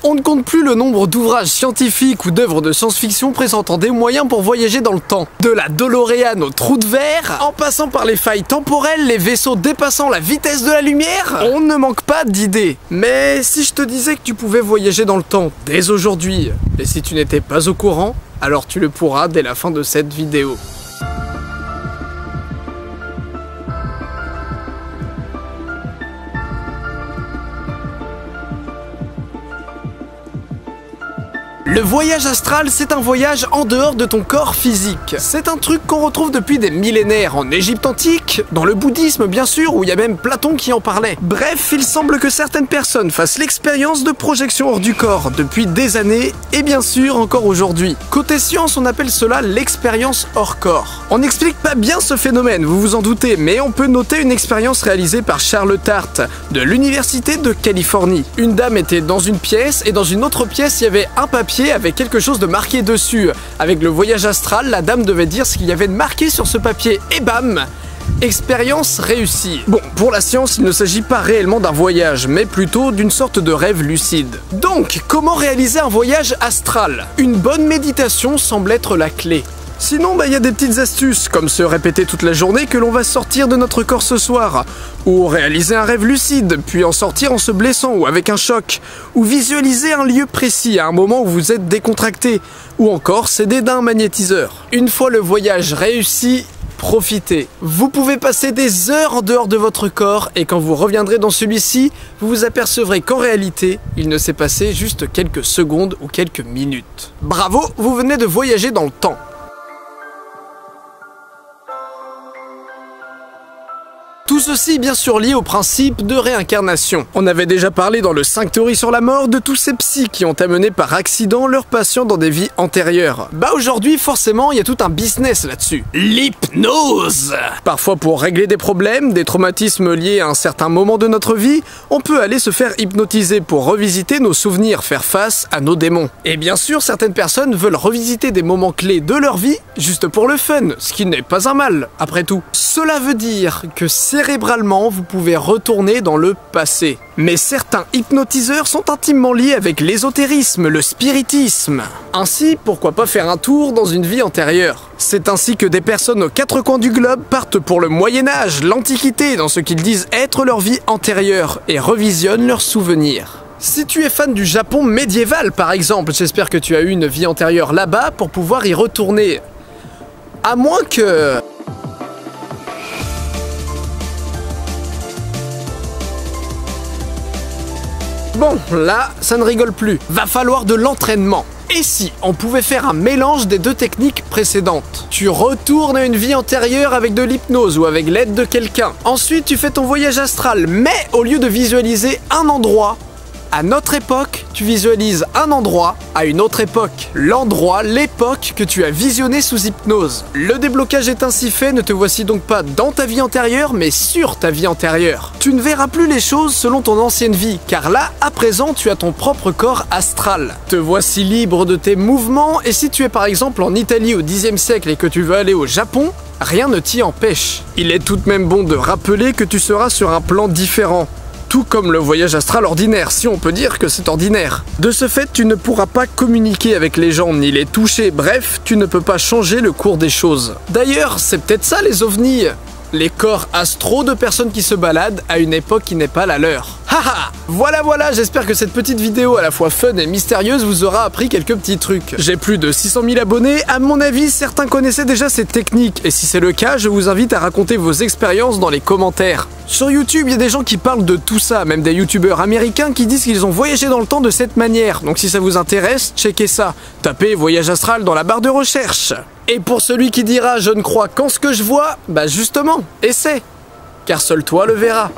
On ne compte plus le nombre d'ouvrages scientifiques ou d'œuvres de science-fiction présentant des moyens pour voyager dans le temps. De la DeLorean au trou de verre, en passant par les failles temporelles, les vaisseaux dépassant la vitesse de la lumière, on ne manque pas d'idées. Mais si je te disais que tu pouvais voyager dans le temps dès aujourd'hui, et si tu n'étais pas au courant, alors tu le pourras dès la fin de cette vidéo. Le voyage astral, c'est un voyage en dehors de ton corps physique. C'est un truc qu'on retrouve depuis des millénaires en Égypte antique, dans le bouddhisme bien sûr, où il y a même Platon qui en parlait. Bref, il semble que certaines personnes fassent l'expérience de projection hors du corps depuis des années, et bien sûr encore aujourd'hui. Côté science, on appelle cela l'expérience hors corps. On n'explique pas bien ce phénomène, vous vous en doutez, mais on peut noter une expérience réalisée par Charles Tart, de l'Université de Californie. Une dame était dans une pièce, et dans une autre pièce, il y avait un papier avec quelque chose de marqué dessus. Avec le voyage astral, la dame devait dire ce qu'il y avait de marqué sur ce papier, et bam! Expérience réussie. Bon, pour la science, il ne s'agit pas réellement d'un voyage, mais plutôt d'une sorte de rêve lucide. Donc, comment réaliser un voyage astral? Une bonne méditation semble être la clé. Sinon, il y a des petites astuces, comme se répéter toute la journée que l'on va sortir de notre corps ce soir, ou réaliser un rêve lucide, puis en sortir en se blessant ou avec un choc, ou visualiser un lieu précis à un moment où vous êtes décontracté, ou encore s'aider d'un magnétiseur. Une fois le voyage réussi, profitez. Vous pouvez passer des heures en dehors de votre corps et quand vous reviendrez dans celui-ci, vous vous apercevrez qu'en réalité, il ne s'est passé juste quelques secondes ou quelques minutes. Bravo, vous venez de voyager dans le temps. Tout ceci bien sûr lié au principe de réincarnation. On avait déjà parlé dans le 5 théories sur la mort de tous ces psys qui ont amené par accident leurs patients dans des vies antérieures. Aujourd'hui forcément il y a tout un business là-dessus. L'hypnose! Parfois pour régler des problèmes, des traumatismes liés à un certain moment de notre vie, on peut aller se faire hypnotiser pour revisiter nos souvenirs, faire face à nos démons. Et bien sûr certaines personnes veulent revisiter des moments clés de leur vie juste pour le fun, ce qui n'est pas un mal après tout. Cela veut dire que cérébralement, vous pouvez retourner dans le passé. Mais certains hypnotiseurs sont intimement liés avec l'ésotérisme, le spiritisme. Ainsi, pourquoi pas faire un tour dans une vie antérieure? C'est ainsi que des personnes aux quatre coins du globe partent pour le Moyen-Âge, l'Antiquité, dans ce qu'ils disent être leur vie antérieure, et revisionnent leurs souvenirs. Si tu es fan du Japon médiéval par exemple, j'espère que tu as eu une vie antérieure là-bas pour pouvoir y retourner. À moins que... Bon, là, ça ne rigole plus. Va falloir de l'entraînement. Et si on pouvait faire un mélange des deux techniques précédentes? Tu retournes à une vie antérieure avec de l'hypnose ou avec l'aide de quelqu'un. Ensuite, tu fais ton voyage astral, mais au lieu de visualiser un endroit, à notre époque, tu visualises un endroit à une autre époque. L'endroit, l'époque que tu as visionné sous hypnose. Le déblocage est ainsi fait, ne te voici donc pas dans ta vie antérieure, mais sur ta vie antérieure. Tu ne verras plus les choses selon ton ancienne vie, car là, à présent, tu as ton propre corps astral. Te voici libre de tes mouvements, et si tu es par exemple en Italie au Xe siècle et que tu veux aller au Japon, rien ne t'y empêche. Il est tout de même bon de rappeler que tu seras sur un plan différent. Tout comme le voyage astral ordinaire, si on peut dire que c'est ordinaire. De ce fait, tu ne pourras pas communiquer avec les gens ni les toucher, bref, tu ne peux pas changer le cours des choses. D'ailleurs, c'est peut-être ça les ovnis, les corps astraux de personnes qui se baladent à une époque qui n'est pas la leur. Haha! Voilà, j'espère que cette petite vidéo à la fois fun et mystérieuse vous aura appris quelques petits trucs. J'ai plus de 600 000 abonnés, à mon avis certains connaissaient déjà cette technique, et si c'est le cas, je vous invite à raconter vos expériences dans les commentaires. Sur YouTube, il y a des gens qui parlent de tout ça, même des youtubeurs américains qui disent qu'ils ont voyagé dans le temps de cette manière, donc si ça vous intéresse, checkez ça. Tapez voyage astral dans la barre de recherche. Et pour celui qui dira je ne crois qu'en ce que je vois, bah justement, essaie, car seul toi le verras.